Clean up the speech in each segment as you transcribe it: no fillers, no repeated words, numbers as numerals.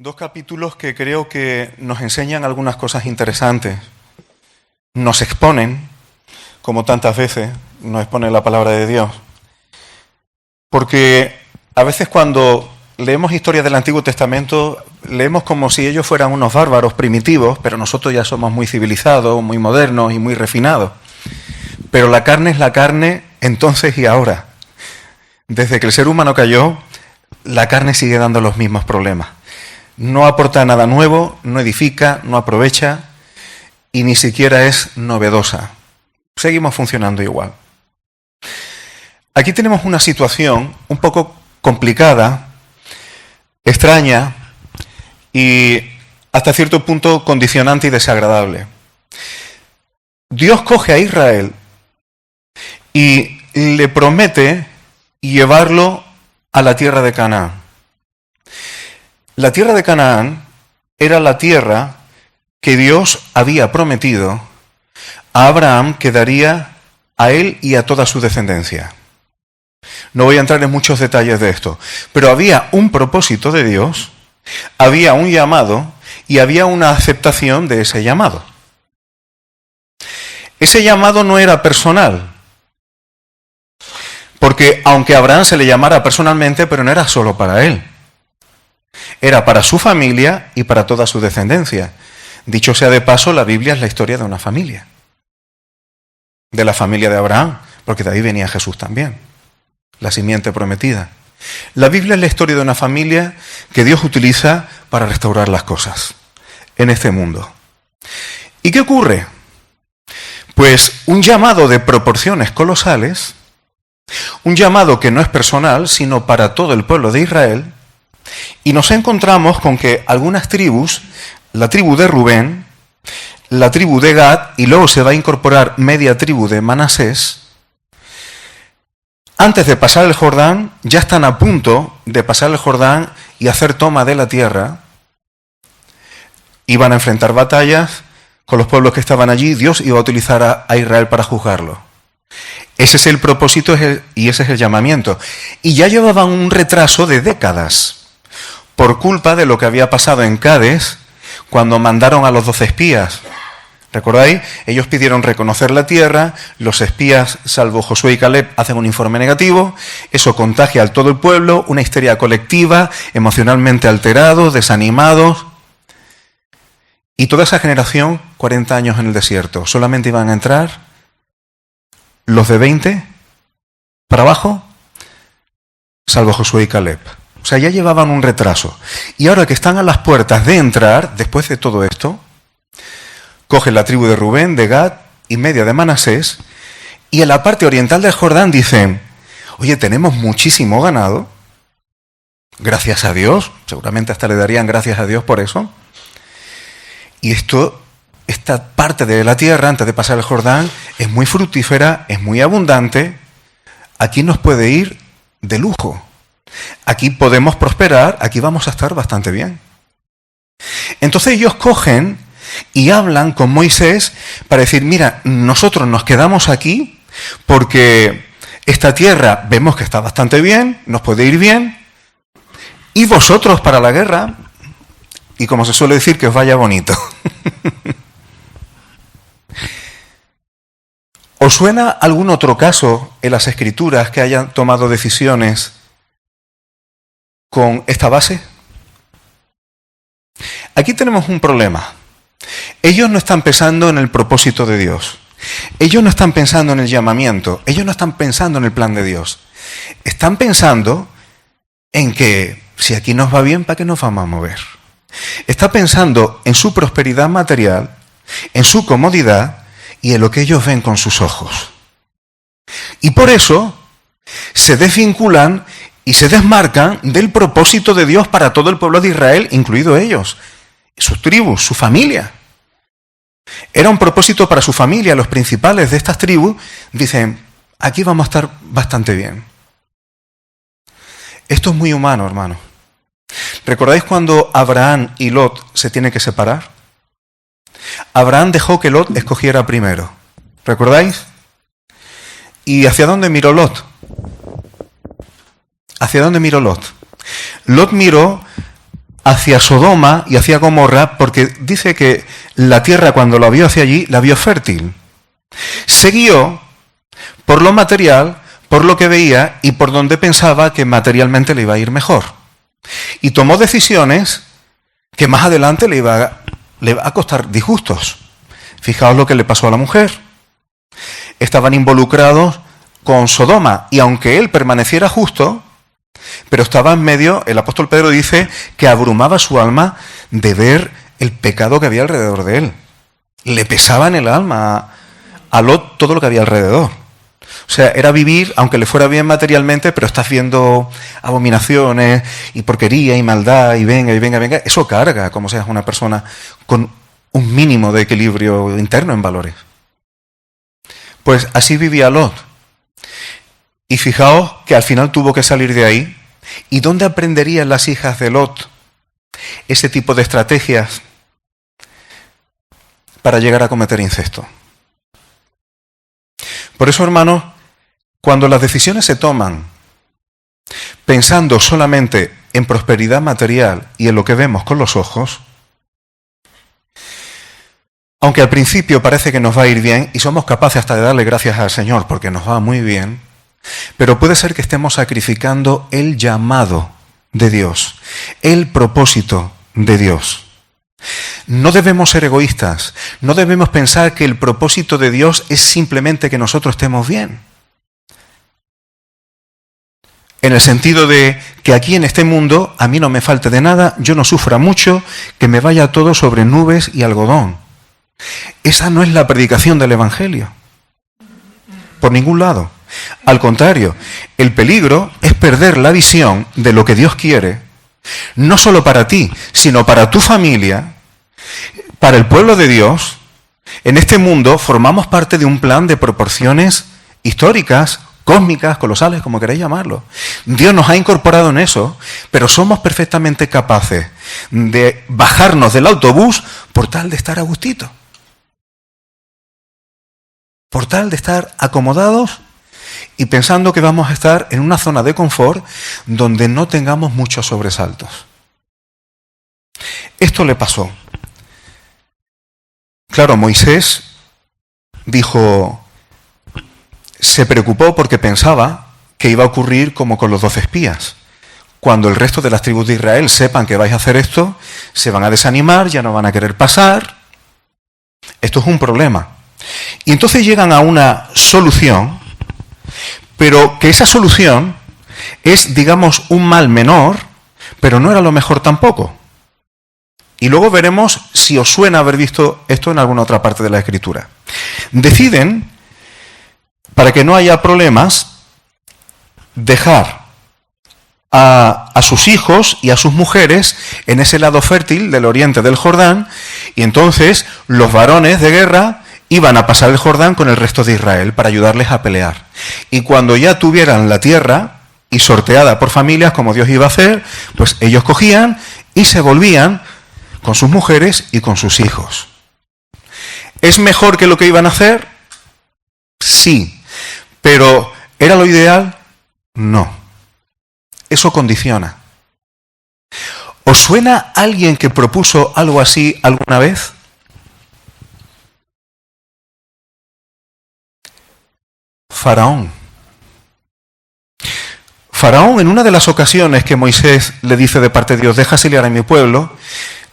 Dos capítulos que creo que nos enseñan algunas cosas interesantes. Nos exponen, como tantas veces nos expone la palabra de Dios. Porque a veces cuando leemos historias del Antiguo Testamento, leemos como si ellos fueran unos bárbaros primitivos, pero nosotros ya somos muy civilizados, muy modernos y muy refinados. Pero la carne es la carne entonces y ahora. Desde que el ser humano cayó, la carne sigue dando los mismos problemas. No aporta nada nuevo, no edifica, no aprovecha y ni siquiera es novedosa. Seguimos funcionando igual. Aquí tenemos una situación un poco complicada, extraña y hasta cierto punto condicionante y desagradable. Dios coge a Israel y le promete llevarlo a la tierra de Canaán. La tierra de Canaán era la tierra que Dios había prometido a Abraham que daría a él y a toda su descendencia. No voy a entrar en muchos detalles de esto, pero había un propósito de Dios, había un llamado y había una aceptación de ese llamado. Ese llamado no era personal, porque aunque a Abraham se le llamara personalmente, pero no era solo para él. Era para su familia y para toda su descendencia. Dicho sea de paso, la Biblia es la historia de una familia. De la familia de Abraham, porque de ahí venía Jesús también. La simiente prometida. La Biblia es la historia de una familia que Dios utiliza para restaurar las cosas en este mundo. ¿Y qué ocurre? Pues un llamado de proporciones colosales, un llamado que no es personal, sino para todo el pueblo de Israel. Y nos encontramos con que algunas tribus, la tribu de Rubén, la tribu de Gad, y luego se va a incorporar media tribu de Manasés, antes de pasar el Jordán, ya están a punto de pasar el Jordán y hacer toma de la tierra. Iban a enfrentar batallas con los pueblos que estaban allí. Dios iba a utilizar a Israel para juzgarlo. Ese es el propósito y ese es el llamamiento. Y ya llevaban un retraso de décadas por culpa de lo que había pasado en Cades cuando mandaron a los 12 espías. ¿Recordáis? Ellos pidieron reconocer la tierra, los espías, salvo Josué y Caleb, hacen un informe negativo, eso contagia a todo el pueblo, una histeria colectiva, emocionalmente alterados, desanimados. Y toda esa generación, 40 años en el desierto, solamente iban a entrar los de 20 para abajo, salvo Josué y Caleb. O sea, ya llevaban un retraso. Y ahora que están a las puertas de entrar, después de todo esto, cogen la tribu de Rubén, de Gad y media de Manasés, y en la parte oriental del Jordán dicen, oye, tenemos muchísimo ganado, gracias a Dios, seguramente hasta le darían gracias a Dios por eso, y esta parte de la tierra, antes de pasar el Jordán, es muy fructífera, es muy abundante, aquí nos puede ir de lujo. Aquí podemos prosperar, aquí vamos a estar bastante bien. Entonces ellos cogen y hablan con Moisés para decir, mira, nosotros nos quedamos aquí porque esta tierra vemos que está bastante bien, nos puede ir bien, y vosotros para la guerra, y como se suele decir, que os vaya bonito. ¿Os suena algún otro caso en las Escrituras que hayan tomado decisiones con esta base? Aquí tenemos un problema. Ellos no están pensando en el propósito de Dios. Ellos no están pensando en el llamamiento. Ellos no están pensando en el plan de Dios. Están pensando en que si aquí nos va bien, ¿para qué nos vamos a mover? Está pensando en su prosperidad material, en su comodidad y en lo que ellos ven con sus ojos. Y por eso se desvinculan y se desmarcan del propósito de Dios para todo el pueblo de Israel, incluido ellos, sus tribus, su familia. Era un propósito para su familia. Los principales de estas tribus dicen, aquí vamos a estar bastante bien. Esto es muy humano, hermano. ¿Recordáis cuando Abraham y Lot se tienen que separar? Abraham dejó que Lot escogiera primero. ¿Recordáis? ¿Y hacia dónde miró Lot? ¿Hacia dónde miró Lot? Lot miró hacia Sodoma y hacia Gomorra, porque dice que la tierra cuando la vio hacia allí, la vio fértil. Se guió por lo material, por lo que veía y por donde pensaba que materialmente le iba a ir mejor. Y tomó decisiones que más adelante le va a costar disgustos. Fijaos lo que le pasó a la mujer. Estaban involucrados con Sodoma y aunque él permaneciera justo, pero estaba en medio, el apóstol Pedro dice que abrumaba su alma de ver el pecado que había alrededor de él. Le pesaba en el alma a Lot todo lo que había alrededor. O sea, era vivir, aunque le fuera bien materialmente, pero estás viendo abominaciones y porquería y maldad y venga, y venga, venga. Eso carga, como seas una persona con un mínimo de equilibrio interno en valores. Pues así vivía Lot. Y fijaos que al final tuvo que salir de ahí. ¿Y dónde aprenderían las hijas de Lot ese tipo de estrategias para llegar a cometer incesto? Por eso, hermanos, cuando las decisiones se toman pensando solamente en prosperidad material y en lo que vemos con los ojos, aunque al principio parece que nos va a ir bien y somos capaces hasta de darle gracias al Señor porque nos va muy bien, pero puede ser que estemos sacrificando el llamado de Dios, el propósito de Dios. No debemos ser egoístas, no debemos pensar que el propósito de Dios es simplemente que nosotros estemos bien. En el sentido de que aquí en este mundo a mí no me falte de nada, yo no sufra mucho, que me vaya todo sobre nubes y algodón. Esa no es la predicación del Evangelio. Por ningún lado. Al contrario, el peligro es perder la visión de lo que Dios quiere, no solo para ti, sino para tu familia, para el pueblo de Dios. En este mundo formamos parte de un plan de proporciones históricas, cósmicas, colosales, como queráis llamarlo. Dios nos ha incorporado en eso, pero somos perfectamente capaces de bajarnos del autobús por tal de estar a gustito. Por tal de estar acomodados y pensando que vamos a estar en una zona de confort donde no tengamos muchos sobresaltos. Esto le pasó. Claro, Moisés se preocupó porque pensaba que iba a ocurrir como con los 12 espías. Cuando el resto de las tribus de Israel sepan que vais a hacer esto, se van a desanimar, ya no van a querer pasar. Esto es un problema. Y entonces llegan a una solución, pero que esa solución es, digamos, un mal menor, pero no era lo mejor tampoco. Y luego veremos si os suena haber visto esto en alguna otra parte de la Escritura. Deciden, para que no haya problemas, dejar a sus hijos y a sus mujeres en ese lado fértil del oriente del Jordán, y entonces los varones de guerra iban a pasar el Jordán con el resto de Israel para ayudarles a pelear. Y cuando ya tuvieran la tierra y sorteada por familias, como Dios iba a hacer, pues ellos cogían y se volvían con sus mujeres y con sus hijos. ¿Es mejor que lo que iban a hacer? Sí. ¿Pero era lo ideal? No. Eso condiciona. ¿Os suena alguien que propuso algo así alguna vez? Faraón. Faraón, en una de las ocasiones que Moisés le dice de parte de Dios, deja exiliar a mi pueblo,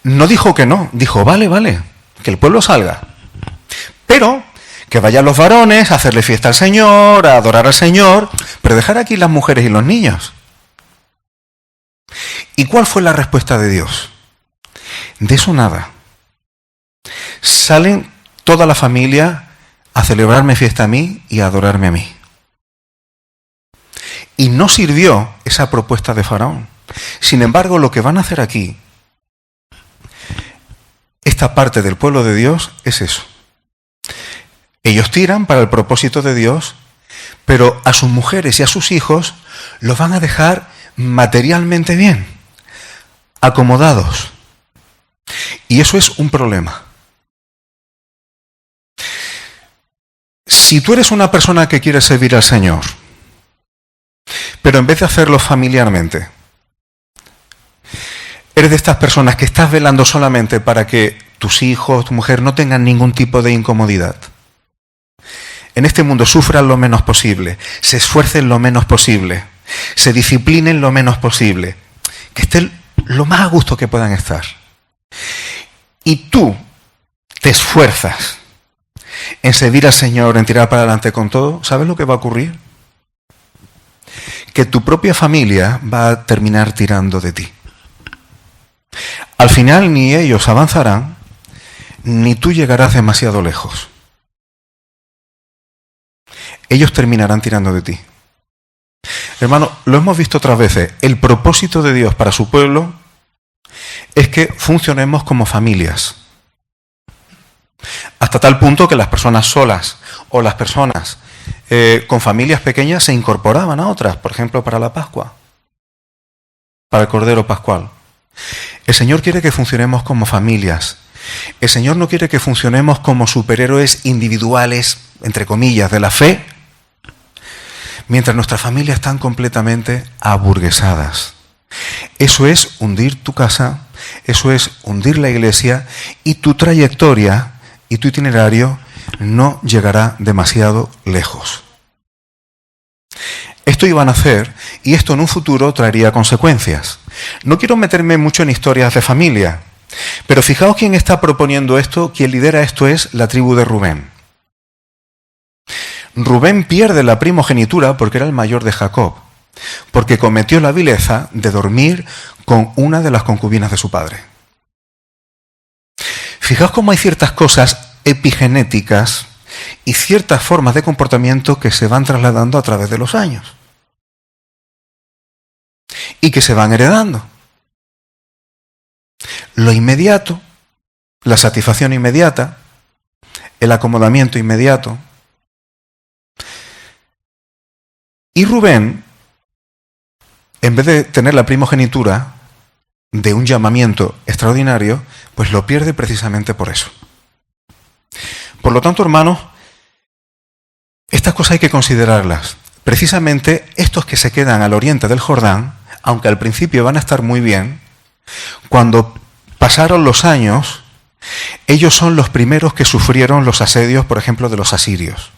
no dijo que no, dijo, vale, que el pueblo salga. Pero que vayan los varones a hacerle fiesta al Señor, a adorar al Señor, pero dejar aquí las mujeres y los niños. ¿Y cuál fue la respuesta de Dios? De eso nada. Salen toda la familia a celebrarme fiesta a mí y a adorarme a mí. Y no sirvió esa propuesta de Faraón. Sin embargo, lo que van a hacer aquí, esta parte del pueblo de Dios, es eso. Ellos tiran para el propósito de Dios, pero a sus mujeres y a sus hijos los van a dejar materialmente bien, acomodados. Y eso es un problema. Si tú eres una persona que quiere servir al Señor, pero en vez de hacerlo familiarmente, ¿Eres de estas personas que estás velando solamente para que tus hijos, tu mujer no tengan ningún tipo de incomodidad? En este mundo sufran lo menos posible, se esfuercen lo menos posible, se disciplinen lo menos posible, que estén lo más a gusto que puedan estar. Y tú te esfuerzas en servir al Señor, en tirar para adelante con todo, ¿sabes lo que va a ocurrir? Que tu propia familia va a terminar tirando de ti. Al final ni ellos avanzarán, ni tú llegarás demasiado lejos. Ellos terminarán tirando de ti. Hermano, lo hemos visto otras veces. El propósito de Dios para su pueblo es que funcionemos como familias. Hasta tal punto que las personas solas o las personas con familias pequeñas se incorporaban a otras, por ejemplo, para la Pascua, para el Cordero Pascual. El Señor quiere que funcionemos como familias. El Señor no quiere que funcionemos como superhéroes individuales, entre comillas, de la fe, mientras nuestras familias están completamente aburguesadas. Eso es hundir tu casa, eso es hundir la iglesia, y tu trayectoria y tu itinerario no llegará demasiado lejos. Esto iban a hacer, y esto en un futuro traería consecuencias. No quiero meterme mucho en historias de familia, pero fijaos quién está proponiendo esto, quien lidera esto es la tribu de Rubén. Rubén pierde la primogenitura porque era el mayor de Jacob, porque cometió la vileza de dormir con una de las concubinas de su padre. Fijaos cómo hay ciertas cosas epigenéticas y ciertas formas de comportamiento que se van trasladando a través de los años y que se van heredando. Lo inmediato, la satisfacción inmediata, el acomodamiento inmediato. Y Rubén, en vez de tener la primogenitura de un llamamiento extraordinario, pues lo pierde precisamente por eso. Por lo tanto, hermanos, estas cosas hay que considerarlas. Precisamente estos que se quedan al oriente del Jordán, aunque al principio van a estar muy bien, cuando pasaron los años, ellos son los primeros que sufrieron los asedios, por ejemplo, de los asirios.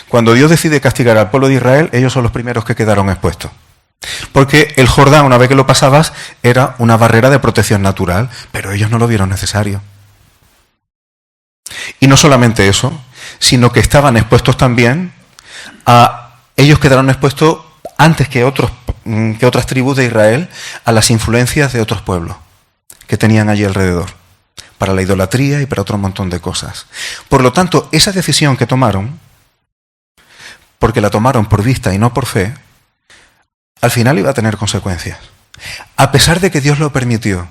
Cuando Dios decide castigar al pueblo de Israel, ellos son los primeros que quedaron expuestos. Porque el Jordán, una vez que lo pasabas, era una barrera de protección natural, pero ellos no lo vieron necesario. Y no solamente eso, sino que estaban expuestos también ellos quedaron expuestos antes que otras tribus de Israel a las influencias de otros pueblos que tenían allí alrededor, para la idolatría y para otro montón de cosas. Por lo tanto, esa decisión que tomaron, porque la tomaron por vista y no por fe, al final iba a tener consecuencias, a pesar de que Dios lo permitió.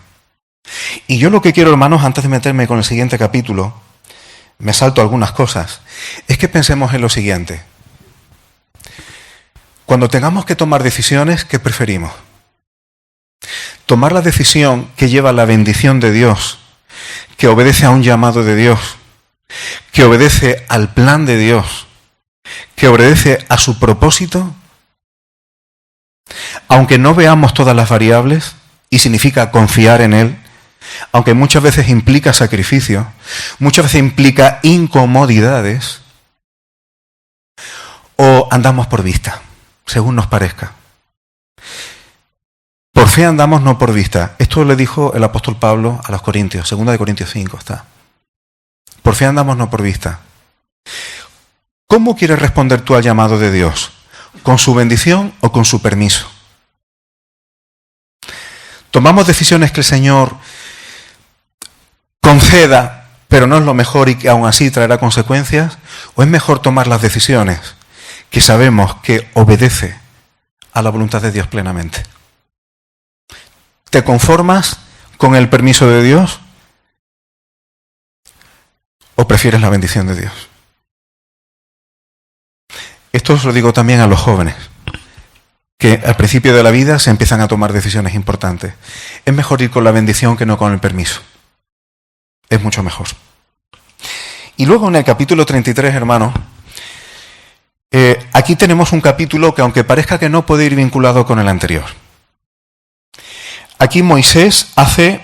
Y yo lo que quiero, hermanos, antes de meterme con el siguiente capítulo, me salto algunas cosas, es que pensemos en lo siguiente. Cuando tengamos que tomar decisiones, ¿qué preferimos? Tomar la decisión que lleva la bendición de Dios, que obedece a un llamado de Dios, que obedece al plan de Dios, que obedece a su propósito, aunque no veamos todas las variables, y significa confiar en Él, aunque muchas veces implica sacrificio, muchas veces implica incomodidades, o andamos por vista, según nos parezca. Por fe andamos, no por vista. Esto le dijo el apóstol Pablo a los Corintios, 2 Corintios 5 está. Por fe andamos, no por vista. ¿Cómo quieres responder tú al llamado de Dios? ¿Con su bendición o con su permiso? ¿Tomamos decisiones que el Señor conceda, pero no es lo mejor y que aún así traerá consecuencias? ¿O es mejor tomar las decisiones que sabemos que obedece a la voluntad de Dios plenamente? ¿Te conformas con el permiso de Dios o prefieres la bendición de Dios? Esto os lo digo también a los jóvenes, que al principio de la vida se empiezan a tomar decisiones importantes. Es mejor ir con la bendición que no con el permiso. Es mucho mejor. Y luego en el capítulo 33, hermanos, aquí tenemos un capítulo que aunque parezca que no, puede ir vinculado con el anterior. aquí Moisés hace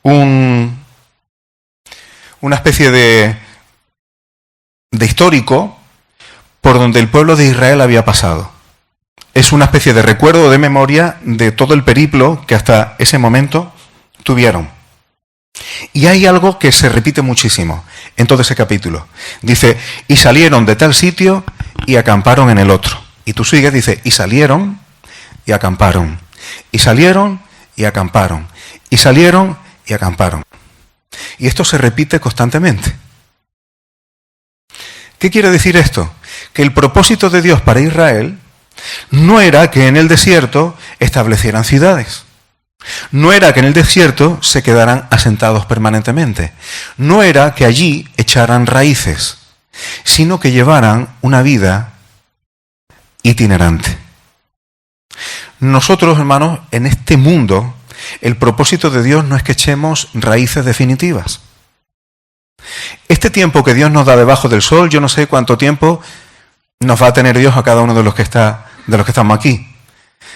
una especie de histórico por donde el pueblo de Israel había pasado. Es una especie de recuerdo, de memoria de todo el periplo que hasta ese momento tuvieron. Y hay algo que se repite muchísimo en todo ese capítulo. Dice, y salieron de tal sitio y acamparon en el otro. Y tú sigues, dice, y salieron y acamparon. Y salieron y acamparon. Y salieron y acamparon. Y esto se repite constantemente. ¿Qué quiere decir esto? Que el propósito de Dios para Israel no era que en el desierto establecieran ciudades. No era que en el desierto se quedaran asentados permanentemente. No era que allí echaran raíces, sino que llevaran una vida itinerante. Nosotros, hermanos, en este mundo, el propósito de Dios no es que echemos raíces definitivas. Este tiempo que Dios nos da debajo del sol, yo no sé cuánto tiempo nos va a tener Dios a cada uno de los que estamos aquí.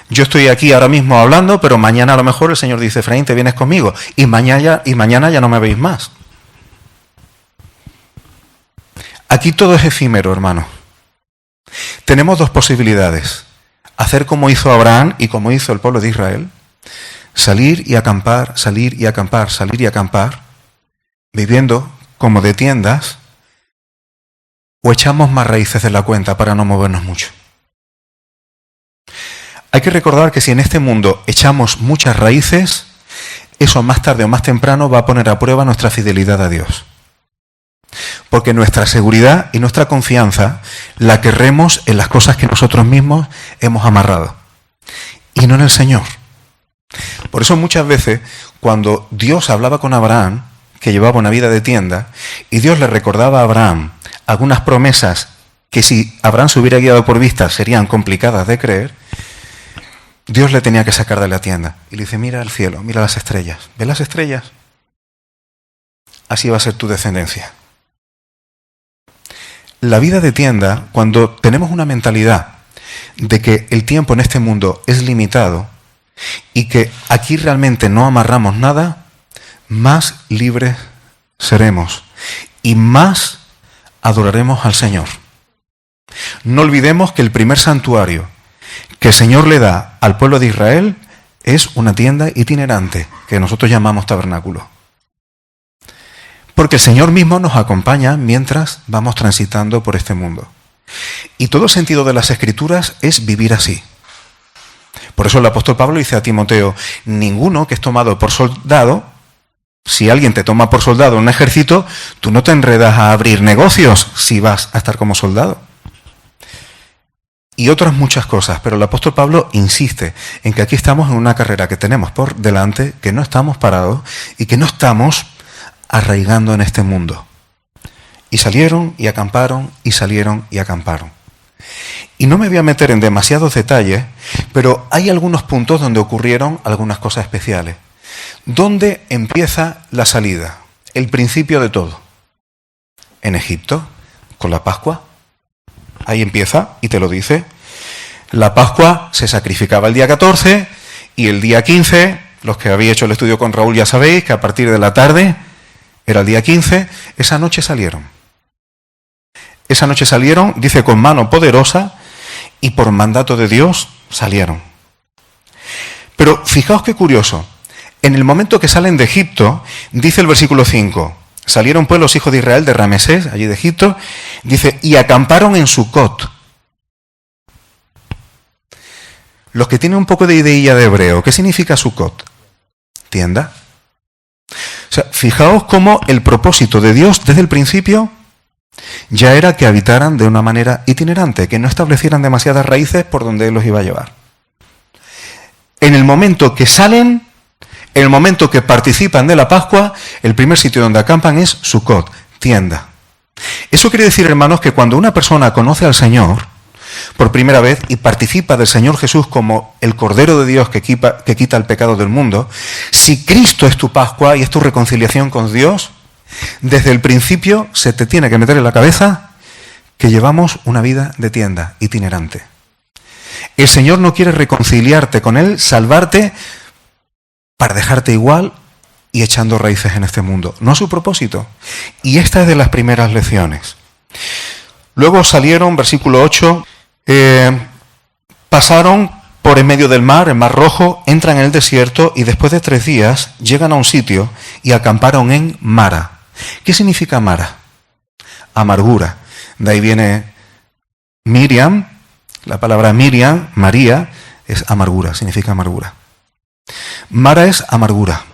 Yo estoy aquí ahora mismo hablando, pero mañana a lo mejor el Señor dice, Efraín, te vienes conmigo, y mañana ya no me veis más. Aquí todo es efímero, hermano. Tenemos dos posibilidades: hacer como hizo Abraham y como hizo el pueblo de Israel, salir y acampar, salir y acampar, salir y acampar, viviendo como de tiendas, o echamos más raíces de la cuenta para no movernos mucho. Hay que recordar que si en este mundo echamos muchas raíces, eso más tarde o más temprano va a poner a prueba nuestra fidelidad a Dios. Porque nuestra seguridad y nuestra confianza la querremos en las cosas que nosotros mismos hemos amarrado, y no en el Señor. Por eso muchas veces, cuando Dios hablaba con Abraham, que llevaba una vida de tienda, y Dios le recordaba a Abraham algunas promesas que si Abraham se hubiera guiado por vista serían complicadas de creer, Dios le tenía que sacar de la tienda. Y le dice, mira el cielo, mira las estrellas. ¿Ves las estrellas? Así va a ser tu descendencia. La vida de tienda, cuando tenemos una mentalidad de que el tiempo en este mundo es limitado y que aquí realmente no amarramos nada, más libres seremos y más adoraremos al Señor. No olvidemos que el primer santuario que el Señor le da al pueblo de Israel es una tienda itinerante que nosotros llamamos tabernáculo. Porque el Señor mismo nos acompaña mientras vamos transitando por este mundo. Y todo el sentido de las Escrituras es vivir así. Por eso el apóstol Pablo dice a Timoteo, ninguno que es tomado por soldado, si alguien te toma por soldado en un ejército, tú no te enredas a abrir negocios si vas a estar como soldado. Y otras muchas cosas, pero el apóstol Pablo insiste en que aquí estamos en una carrera que tenemos por delante, que no estamos parados y que no estamos arraigando en este mundo. Y salieron y acamparon y salieron y acamparon. Y no me voy a meter en demasiados detalles, pero hay algunos puntos donde ocurrieron algunas cosas especiales. ¿Dónde empieza la salida? El principio de todo. En Egipto, con la Pascua. Ahí empieza y te lo dice. La Pascua se sacrificaba el día 14 y el día 15, los que habéis hecho el estudio con Raúl ya sabéis que a partir de la tarde, era el día 15, esa noche salieron. Esa noche salieron, dice, con mano poderosa y por mandato de Dios salieron. Pero fijaos qué curioso. En el momento que salen de Egipto, dice el versículo 5, salieron pues los hijos de Israel de Ramesés, allí de Egipto, dice, y acamparon en Sucot. Los que tienen un poco de ideilla de hebreo, ¿qué significa Sucot? Tienda. O sea, fijaos cómo el propósito de Dios desde el principio ya era que habitaran de una manera itinerante, que no establecieran demasiadas raíces por donde Él los iba a llevar. En el momento que salen, en el momento que participan de la Pascua, el primer sitio donde acampan es Sucot, tienda. Eso quiere decir, hermanos, que cuando una persona conoce al Señor por primera vez y participa del Señor Jesús como el Cordero de Dios que quita el pecado del mundo, si Cristo es tu Pascua y es tu reconciliación con Dios, desde el principio se te tiene que meter en la cabeza que llevamos una vida de tienda itinerante. El Señor no quiere reconciliarte con Él, salvarte para dejarte igual y echando raíces en este mundo. No es su propósito. Y esta es de las primeras lecciones. Luego salieron, versículo 8, pasaron por en medio del mar, el Mar Rojo, entran en el desierto y después de 3 días llegan a un sitio y acamparon en Mara. ¿Qué significa Mara? Amargura. De ahí viene Miriam, la palabra Miriam, María, es amargura, significa amargura. Mara es amargura.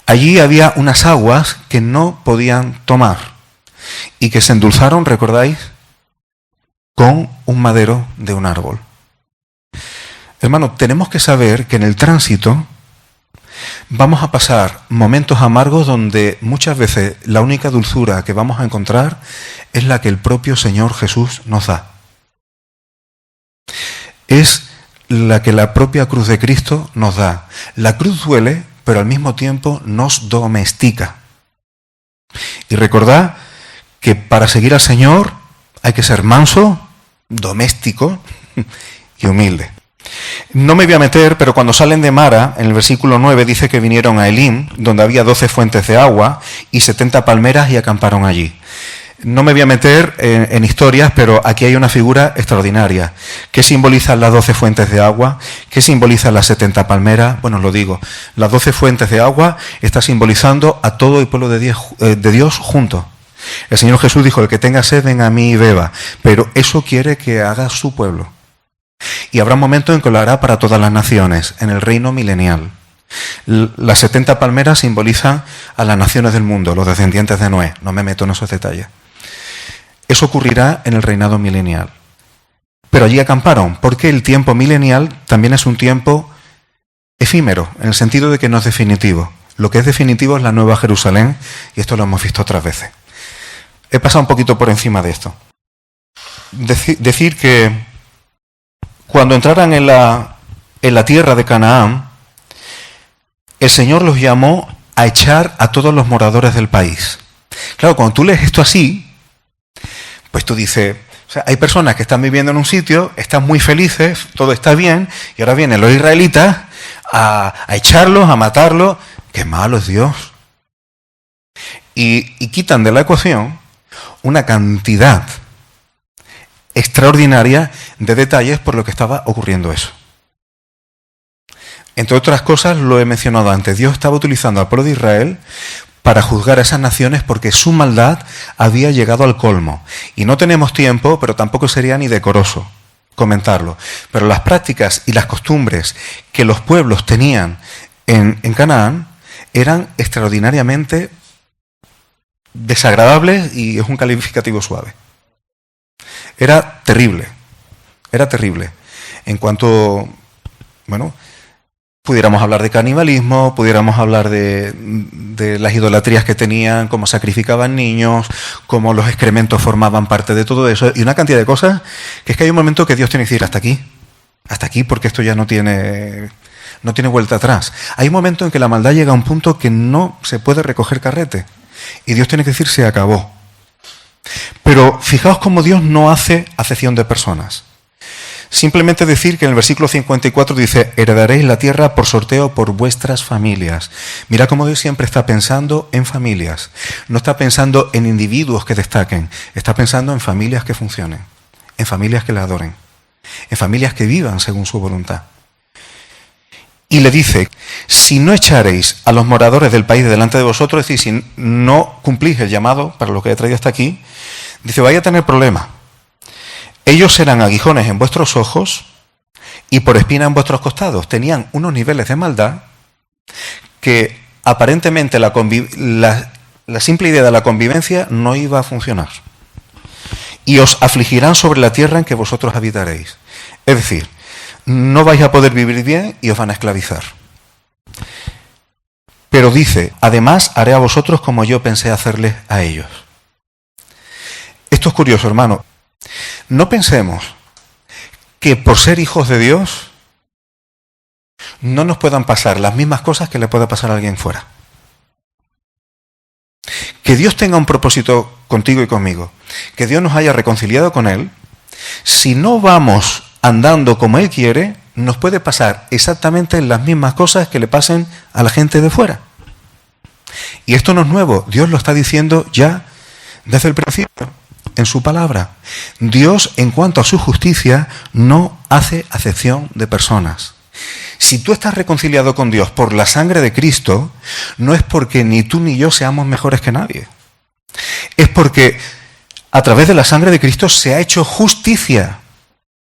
Allí había unas aguas que no podían tomar y que se endulzaron, ¿recordáis?, con un madero de un árbol. Hermano, tenemos que saber que en el tránsito vamos a pasar momentos amargos donde muchas veces la única dulzura que vamos a encontrar es la que el propio Señor Jesús nos da. Es la que la propia cruz de Cristo nos da. La cruz duele, pero al mismo tiempo nos domestica. Y recordad que para seguir al Señor hay que ser manso, doméstico y humilde. No me voy a meter, pero cuando salen de Mara, en el versículo 9 dice que vinieron a Elim, donde había 12 fuentes de agua y 70 palmeras y acamparon allí. No me voy a meter en historias, pero aquí hay una figura extraordinaria. ¿Qué simbolizan las 12 fuentes de agua? ¿Qué simbolizan las 70 palmeras? Bueno, os lo digo. Las 12 fuentes de agua está simbolizando a todo el pueblo de Dios junto. El Señor Jesús dijo, el que tenga sed, venga a mí y beba. Pero eso quiere que haga su pueblo. Y habrá un momento en que lo hará para todas las naciones, en el reino milenial. Las 70 palmeras simbolizan a las naciones del mundo, los descendientes de Noé. No me meto en esos detalles. Eso ocurrirá en el reinado milenial. Pero allí acamparon, porque el tiempo milenial también es un tiempo efímero, en el sentido de que no es definitivo. Lo que es definitivo es la Nueva Jerusalén, y esto lo hemos visto otras veces. He pasado un poquito por encima de esto. Decir que cuando entraran en la tierra de Canaán, el Señor los llamó a echar a todos los moradores del país. Claro, cuando tú lees esto así, pues tú dices, o sea, hay personas que están viviendo en un sitio, están muy felices, todo está bien, y ahora vienen los israelitas a echarlos, a matarlos. ¡Qué malo es Dios! Y quitan de la ecuación una cantidad extraordinaria de detalles por lo que estaba ocurriendo eso. Entre otras cosas, lo he mencionado antes, Dios estaba utilizando al pueblo de Israel para juzgar a esas naciones porque su maldad había llegado al colmo. Y no tenemos tiempo, pero tampoco sería ni decoroso comentarlo. Pero las prácticas y las costumbres que los pueblos tenían en Canaán eran extraordinariamente desagradables, y es un calificativo suave. Era terrible. En cuanto, bueno, pudiéramos hablar de canibalismo, pudiéramos hablar de las idolatrías que tenían, cómo sacrificaban niños, cómo los excrementos formaban parte de todo eso, y una cantidad de cosas que es que hay un momento que Dios tiene que decir hasta aquí, porque esto ya no tiene vuelta atrás. Hay un momento en que la maldad llega a un punto que no se puede recoger carrete, y Dios tiene que decir se acabó. Pero fijaos cómo Dios no hace acepción de personas. Simplemente decir que en el versículo 54 dice, heredaréis la tierra por sorteo por vuestras familias. Mira cómo Dios siempre está pensando en familias. No está pensando en individuos que destaquen, está pensando en familias que funcionen, en familias que le adoren, en familias que vivan según su voluntad. Y le dice, si no echaréis a los moradores del país de delante de vosotros, es decir, si no cumplís el llamado para lo que he traído hasta aquí, dice, vais a tener problemas. Ellos serán aguijones en vuestros ojos y por espina en vuestros costados. Tenían unos niveles de maldad que aparentemente la simple idea de la convivencia no iba a funcionar. Y os afligirán sobre la tierra en que vosotros habitaréis. Es decir, no vais a poder vivir bien y os van a esclavizar. Pero dice, además haré a vosotros como yo pensé hacerles a ellos. Esto es curioso, hermano. No pensemos que por ser hijos de Dios no nos puedan pasar las mismas cosas que le pueda pasar a alguien fuera. Que Dios tenga un propósito contigo y conmigo, que Dios nos haya reconciliado con Él, si no vamos andando como Él quiere, nos puede pasar exactamente las mismas cosas que le pasen a la gente de fuera. Y esto no es nuevo, Dios lo está diciendo ya desde el principio, en su palabra. Dios, en cuanto a su justicia, no hace acepción de personas. Si tú estás reconciliado con Dios por la sangre de Cristo, no es porque ni tú ni yo seamos mejores que nadie. Es porque a través de la sangre de Cristo se ha hecho justicia.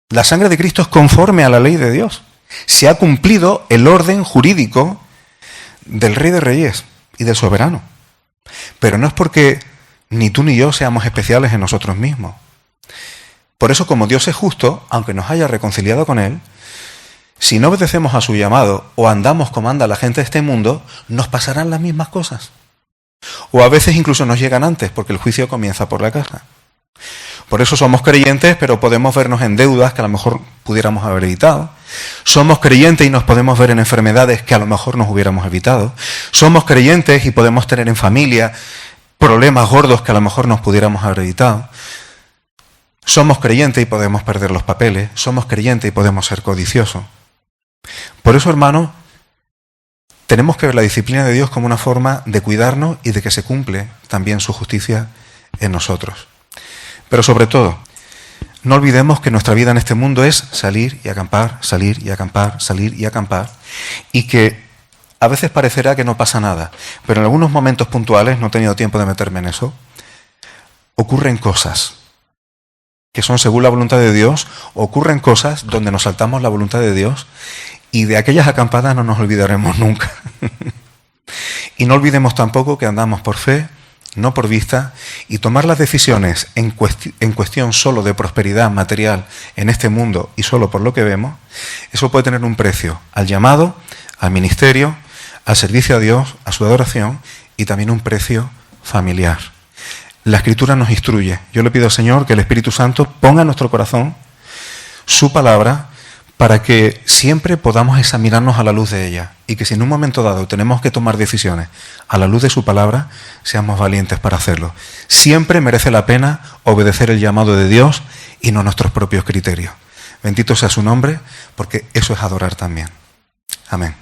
La sangre de Cristo es conforme a la ley de Dios. Se ha cumplido el orden jurídico del Rey de Reyes y del Soberano. Pero no es porque ni tú ni yo seamos especiales en nosotros mismos. Por eso, como Dios es justo, aunque nos haya reconciliado con Él, si no obedecemos a su llamado o andamos como anda la gente de este mundo, nos pasarán las mismas cosas. O a veces incluso nos llegan antes, porque el juicio comienza por la casa. Por eso somos creyentes, pero podemos vernos en deudas que a lo mejor pudiéramos haber evitado. Somos creyentes y nos podemos ver en enfermedades que a lo mejor nos hubiéramos evitado. Somos creyentes y podemos tener en familia problemas gordos que a lo mejor nos pudiéramos haber evitado. Somos creyentes y podemos perder los papeles. Somos creyentes y podemos ser codiciosos. Por eso, hermano, tenemos que ver la disciplina de Dios como una forma de cuidarnos y de que se cumple también su justicia en nosotros. Pero sobre todo, no olvidemos que nuestra vida en este mundo es salir y acampar, salir y acampar, salir y acampar, y que a veces parecerá que no pasa nada, pero en algunos momentos puntuales, no he tenido tiempo de meterme en eso, ocurren cosas que son según la voluntad de Dios, ocurren cosas donde nos saltamos la voluntad de Dios, y de aquellas acampadas no nos olvidaremos nunca. Y no olvidemos tampoco que andamos por fe, no por vista, y tomar las decisiones en cuestión solo de prosperidad material en este mundo y solo por lo que vemos, eso puede tener un precio al llamado, al ministerio, al servicio a Dios, a su adoración, y también un precio familiar. La Escritura nos instruye. Yo le pido al Señor que el Espíritu Santo ponga en nuestro corazón su palabra para que siempre podamos examinarnos a la luz de ella, y que si en un momento dado tenemos que tomar decisiones a la luz de su palabra, seamos valientes para hacerlo. Siempre merece la pena obedecer el llamado de Dios y no nuestros propios criterios. Bendito sea su nombre, porque eso es adorar también. Amén.